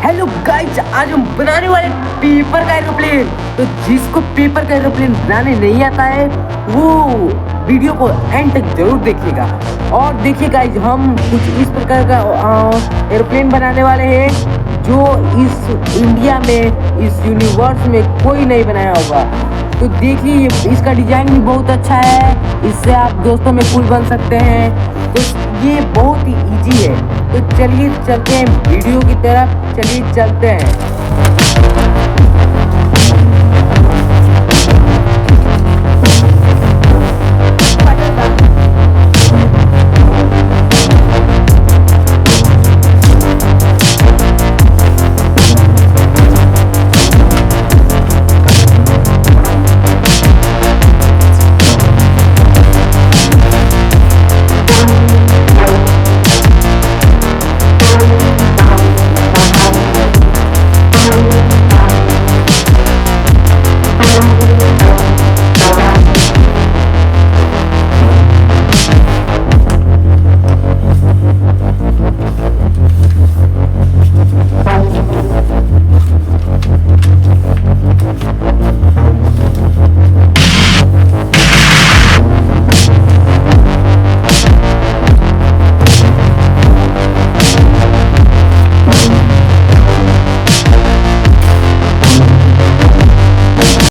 Hello guys, आज हम बनाने वाले पेपर का एरोप्लेन। तो जिसको पेपर का एरोप्लेन बनाने नहीं आता है वो वीडियो को एंड तक जरूर देखिएगा। और देखिए गाइस, हम कुछ इस प्रकार का एरोप्लेन बनाने वाले हैं जो इस इंडिया में, इस यूनिवर्स में कोई नहीं बनाया होगा। तो देखिए, इसका डिजाइन भी बहुत अच्छा है, इससे आप दोस्तों में कूल बन सकते हैं। तो ये बहुत ही इजी है। तो चलिए चलते हैं वीडियो की तरफ, चलिए चलते हैं।